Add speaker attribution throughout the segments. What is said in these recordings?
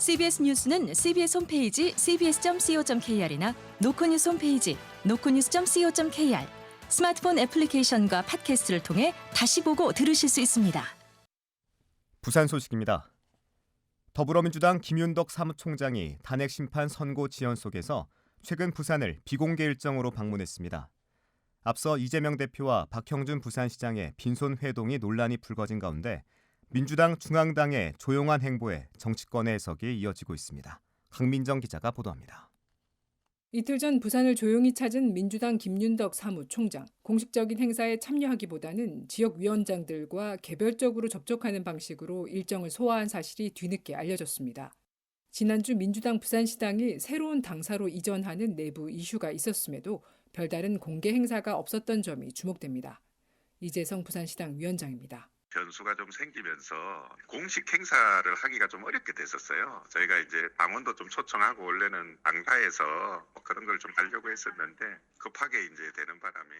Speaker 1: CBS 뉴스는 CBS 홈페이지 cbs.co.kr이나 노컷뉴스 홈페이지 노컷뉴스.co.kr, 스마트폰 애플리케이션과 팟캐스트를 통해 다시 보고 들으실 수 있습니다.
Speaker 2: 부산 소식입니다. 더불어민주당 김윤덕 사무총장이 탄핵 심판 선고 지연 속에서 최근 부산을 비공개 일정으로 방문했습니다. 앞서 이재명 대표와 박형준 부산시장의 빈손 회동이 논란이 불거진 가운데 민주당 중앙당의 조용한 행보에 정치권의 해석이 이어지고 있습니다. 강민정 기자가 보도합니다.
Speaker 3: 이틀 전 부산을 조용히 찾은 민주당 김윤덕 사무총장. 공식적인 행사에 참여하기보다는 지역위원장들과 개별적으로 접촉하는 방식으로 일정을 소화한 사실이 뒤늦게 알려졌습니다. 지난주 민주당 부산시당이 새로운 당사로 이전하는 내부 이슈가 있었음에도 별다른 공개 행사가 없었던 점이 주목됩니다. 이재성 부산시당 위원장입니다.
Speaker 4: 변수가 좀 생기면서 공식 행사를 하기가 좀 어렵게 됐었어요. 저희가 이제 당원도 좀 초청하고 원래는 당사에서 그런 걸 좀 하려고 했었는데 급하게 이제 되는 바람에.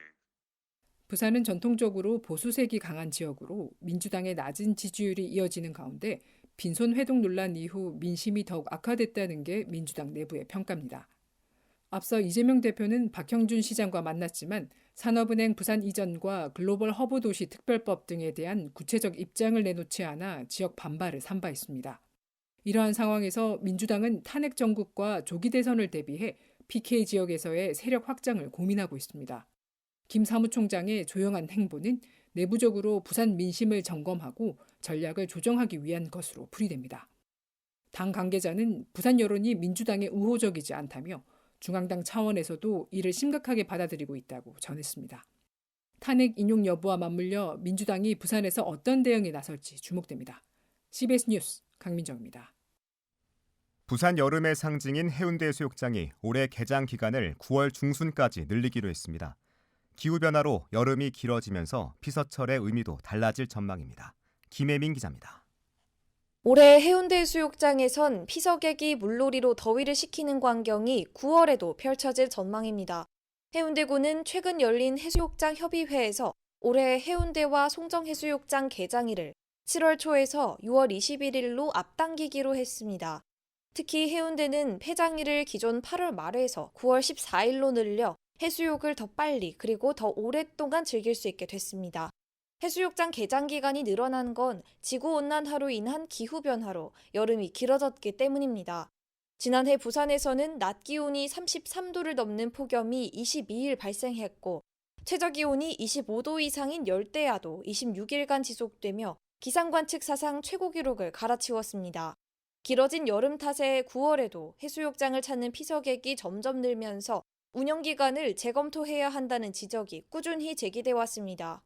Speaker 3: 부산은 전통적으로 보수색이 강한 지역으로 민주당의 낮은 지지율이 이어지는 가운데 빈손 회동 논란 이후 민심이 더욱 악화됐다는 게 민주당 내부의 평가입니다. 앞서 이재명 대표는 박형준 시장과 만났지만 산업은행 부산 이전과 글로벌 허브 도시 특별법 등에 대한 구체적 입장을 내놓지 않아 지역 반발을 산 바 있습니다. 이러한 상황에서 민주당은 탄핵 정국과 조기 대선을 대비해 PK 지역에서의 세력 확장을 고민하고 있습니다. 김 사무총장의 조용한 행보는 내부적으로 부산 민심을 점검하고 전략을 조정하기 위한 것으로 풀이됩니다. 당 관계자는 부산 여론이 민주당에 우호적이지 않다며 중앙당 차원에서도 이를 심각하게 받아들이고 있다고 전했습니다. 탄핵 인용 여부와 맞물려 민주당이 부산에서 어떤 대응에 나설지 주목됩니다. CBS 뉴스 강민정입니다.
Speaker 2: 부산 여름의 상징인 해운대 해수욕장이 올해 개장 기간을 9월 중순까지 늘리기로 했습니다. 기후변화로 여름이 길어지면서 피서철의 의미도 달라질 전망입니다. 김혜민 기자입니다.
Speaker 5: 올해 해운대 해수욕장에선 피서객이 물놀이로 더위를 식히는 광경이 9월에도 펼쳐질 전망입니다. 해운대구는 최근 열린 해수욕장 협의회에서 올해 해운대와 송정해수욕장 개장일을 7월 초에서 6월 21일로 앞당기기로 했습니다. 특히 해운대는 폐장일을 기존 8월 말에서 9월 14일로 늘려 해수욕을 더 빨리 그리고 더 오랫동안 즐길 수 있게 됐습니다. 해수욕장 개장 기간이 늘어난 건 지구온난화로 인한 기후변화로 여름이 길어졌기 때문입니다. 지난해 부산에서는 낮 기온이 33도를 넘는 폭염이 22일 발생했고 최저기온이 25도 이상인 열대야도 26일간 지속되며 기상관측 사상 최고 기록을 갈아치웠습니다. 길어진 여름 탓에 9월에도 해수욕장을 찾는 피서객이 점점 늘면서 운영기간을 재검토해야 한다는 지적이 꾸준히 제기돼 왔습니다.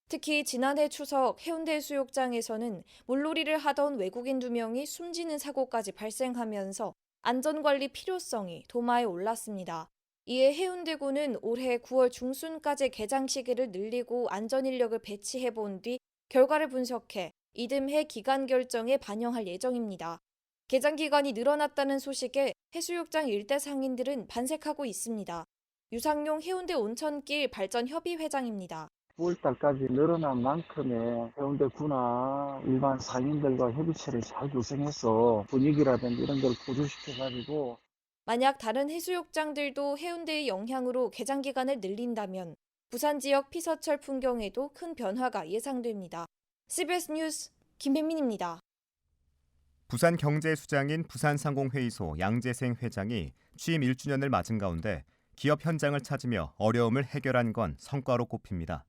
Speaker 5: 특히 지난해 추석 해운대 해수욕장에서는 물놀이를 하던 외국인 2명이 숨지는 사고까지 발생하면서 안전관리 필요성이 도마에 올랐습니다. 이에 해운대구는 올해 9월 중순까지 개장 시기를 늘리고 안전인력을 배치해본 뒤 결과를 분석해 이듬해 기간 결정에 반영할 예정입니다. 개장 기간이 늘어났다는 소식에 해수욕장 일대 상인들은 반색하고 있습니다. 유상용 해운대 온천길 발전협의 회장입니다.
Speaker 6: 9월달까지 늘어난 만큼의 해운대구나 일반 상인들과 협의체를 잘 구성해서 분위기라든지 이런 걸 고조시켜가지고
Speaker 5: 만약 다른 해수욕장들도 해운대의 영향으로 개장 기간을 늘린다면 부산 지역 피서철 풍경에도 큰 변화가 예상됩니다. CBS 뉴스 김혜민입니다.
Speaker 2: 부산경제수장인 부산상공회의소 양재생 회장이 취임 1주년을 맞은 가운데 기업 현장을 찾으며 어려움을 해결한 건 성과로 꼽힙니다.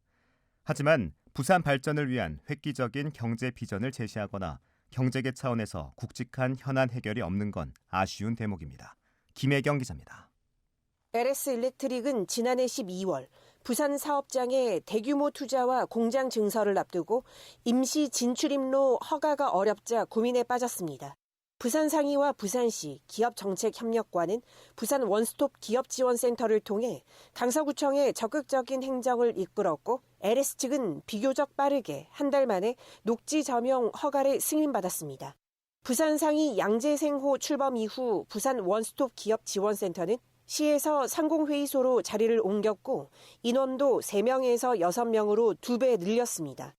Speaker 2: 하지만 부산 발전을 위한 획기적인 경제 비전을 제시하거나 경제계 차원에서 굵직한 현안 해결이 없는 건 아쉬운 대목입니다. 김혜경 기자입니다.
Speaker 7: LS 일렉트릭은 지난해 12월 부산 사업장의 대규모 투자와 공장 증설을 앞두고 임시 진출입로 허가가 어렵자 고민에 빠졌습니다. 부산상의와 부산시 기업정책협력과는 부산 원스톱 기업지원센터를 통해 강서구청의 적극적인 행정을 이끌었고 LS 측은 비교적 빠르게 한 달 만에 녹지 점용 허가를 승인받았습니다. 부산상의 양재생호 출범 이후 부산 원스톱 기업지원센터는 시에서 상공회의소로 자리를 옮겼고 인원도 3명에서 6명으로 2배 늘렸습니다.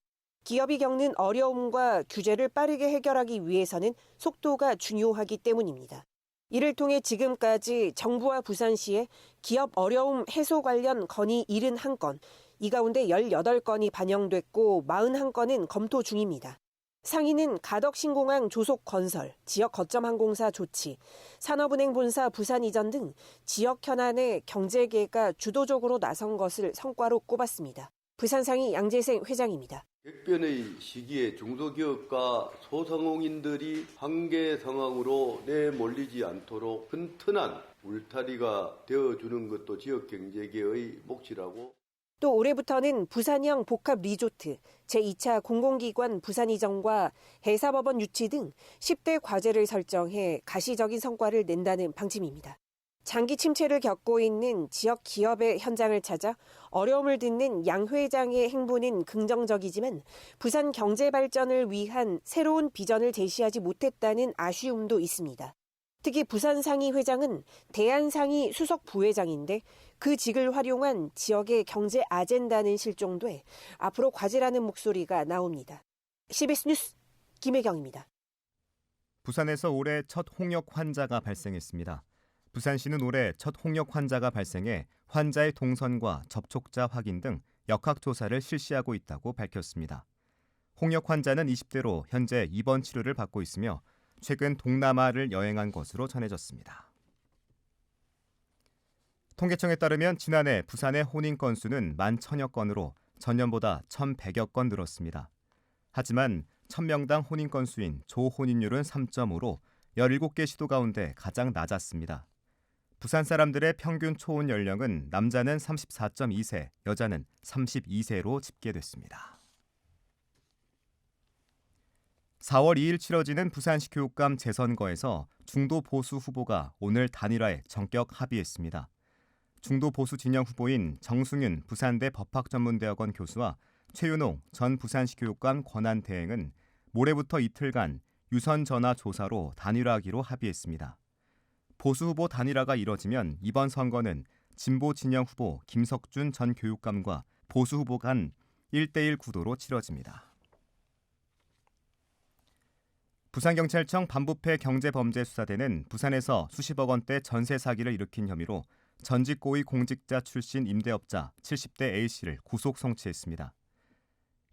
Speaker 7: 기업이 겪는 어려움과 규제를 빠르게 해결하기 위해서는 속도가 중요하기 때문입니다. 이를 통해 지금까지 정부와 부산시에 기업 어려움 해소 관련 건의 71건, 이 가운데 18건이 반영됐고 41건은 검토 중입니다. 상위는 가덕신공항 조속 건설, 지역 거점 항공사 조치, 산업은행 본사 부산 이전 등 지역 현안에 경제계가 주도적으로 나선 것을 성과로 꼽았습니다. 부산상위 양재생 회장입니다.
Speaker 8: 객변의 시기에 중소기업과 소상공인들이 한계 상황으로 내몰리지 않도록 튼튼한 울타리가 되어주는 것도 지역경제계의 몫이라고.
Speaker 7: 또 올해부터는 부산형 복합 리조트, 제2차 공공기관 부산 이전과 해사법원 유치 등 10대 과제를 설정해 가시적인 성과를 낸다는 방침입니다. 장기 침체를 겪고 있는 지역 기업의 현장을 찾아 어려움을 듣는 양 회장의 행보는 긍정적이지만 부산 경제 발전을 위한 새로운 비전을 제시하지 못했다는 아쉬움도 있습니다. 특히 부산상위 회장은 대한상위 수석 부회장인데 그 직을 활용한 지역의 경제 아젠다는 실종돼 앞으로 과제라는 목소리가 나옵니다. CBS 뉴스 김혜경입니다.
Speaker 2: 부산에서 올해 첫 홍역 환자가 발생했습니다. 부산시는 올해 첫 홍역 환자가 발생해 환자의 동선과 접촉자 확인 등 역학조사를 실시하고 있다고 밝혔습니다. 홍역 환자는 20대로 현재 입원 치료를 받고 있으며 최근 동남아를 여행한 것으로 전해졌습니다. 통계청에 따르면 지난해 부산의 혼인 건수는 11,000여 건으로 전년보다 1,100여 건 늘었습니다. 하지만 1000명당 혼인 건수인 조혼인율은 3.5로 17개 시도 가운데 가장 낮았습니다. 부산 사람들의 평균 초혼 연령은 남자는 34.2세, 여자는 32세로 집계됐습니다. 4월 2일 치러지는 부산시 교육감 재선거에서 중도 보수 후보가 오늘 단일화에 전격 합의했습니다. 중도 보수 진영 후보인 정승윤 부산대 법학전문대학원 교수와 최윤홍 전 부산시 교육감 권한대행은 모레부터 이틀간 유선 전화 조사로 단일화하기로 합의했습니다. 보수 후보 단일화가 이뤄지면 이번 선거는 진보 진영 후보 김석준 전 교육감과 보수 후보 간 1대1 구도로 치러집니다. 부산경찰청 반부패 경제범죄수사대는 부산에서 수십억 원대 전세 사기를 일으킨 혐의로 전직 고위 공직자 출신 임대업자 70대 A씨를 구속 송치했습니다.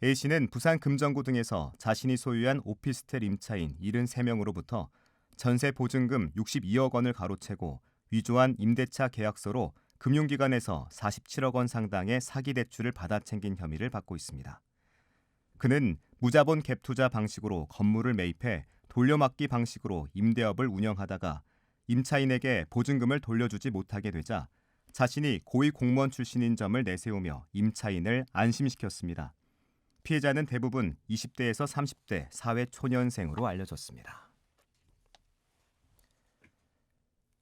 Speaker 2: A씨는 부산 금정구 등에서 자신이 소유한 오피스텔 임차인 73명으로부터 전세 보증금 62억 원을 가로채고 위조한 임대차 계약서로 금융기관에서 47억 원 상당의 사기 대출을 받아 챙긴 혐의를 받고 있습니다. 그는 무자본 갭투자 방식으로 건물을 매입해 돌려막기 방식으로 임대업을 운영하다가 임차인에게 보증금을 돌려주지 못하게 되자 자신이 고위 공무원 출신인 점을 내세우며 임차인을 안심시켰습니다. 피해자는 대부분 20대에서 30대 사회 초년생으로 알려졌습니다.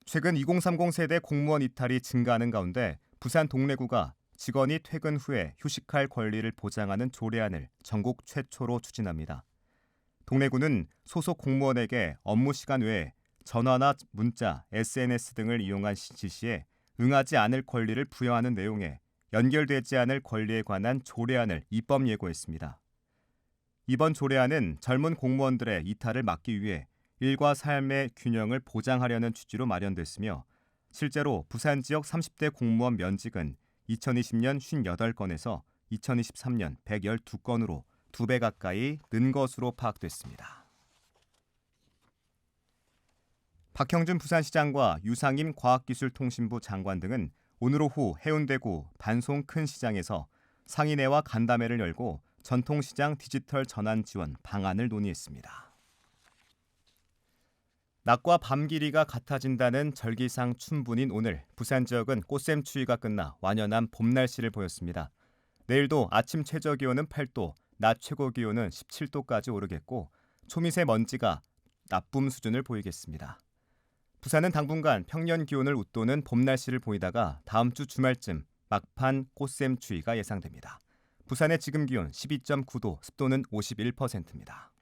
Speaker 2: 최근 2030 세대 공무원 이탈이 증가하는 가운데 부산 동래구가 직원이 퇴근 후에 휴식할 권리를 보장하는 조례안을 전국 최초로 추진합니다. 동래구는 소속 공무원에게 업무 시간 외에 전화나 문자, SNS 등을 이용한 지시에 응하지 않을 권리를 부여하는 내용에 연결되지 않을 권리에 관한 조례안을 입법 예고했습니다. 이번 조례안은 젊은 공무원들의 이탈을 막기 위해 일과 삶의 균형을 보장하려는 취지로 마련됐으며 실제로 부산 지역 30대 공무원 면직은 2020년 58건에서 2023년 112건으로 2배 가까이 는 것으로 파악됐습니다. 박형준 부산시장과 유상임 과학기술통신부 장관 등은 오늘 오후 해운대구 반송 큰 시장에서 상인회와 간담회를 열고 전통시장 디지털 전환 지원 방안을 논의했습니다. 낮과 밤 길이가 같아진다는 절기상 춘분인 오늘 부산 지역은 꽃샘 추위가 끝나 완연한 봄 날씨를 보였습니다. 내일도 아침 최저 기온은 8도, 낮 최고 기온은 17도까지 오르겠고 초미세먼지가 나쁨 수준을 보이겠습니다. 부산은 당분간 평년 기온을 웃도는 봄 날씨를 보이다가 다음 주 주말쯤 막판 꽃샘 추위가 예상됩니다. 부산의 지금 기온 12.9도, 습도는 51%입니다.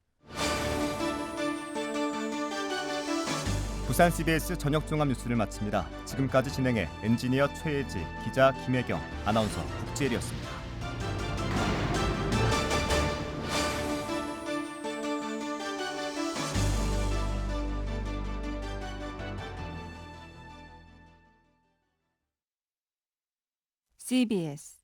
Speaker 2: 부산 CBS 저녁 종합 뉴스를 마칩니다. 지금까지 진행해 엔지니어 최혜지, 기자 김혜경, 아나운서 국지혜리였습니다.
Speaker 9: CBS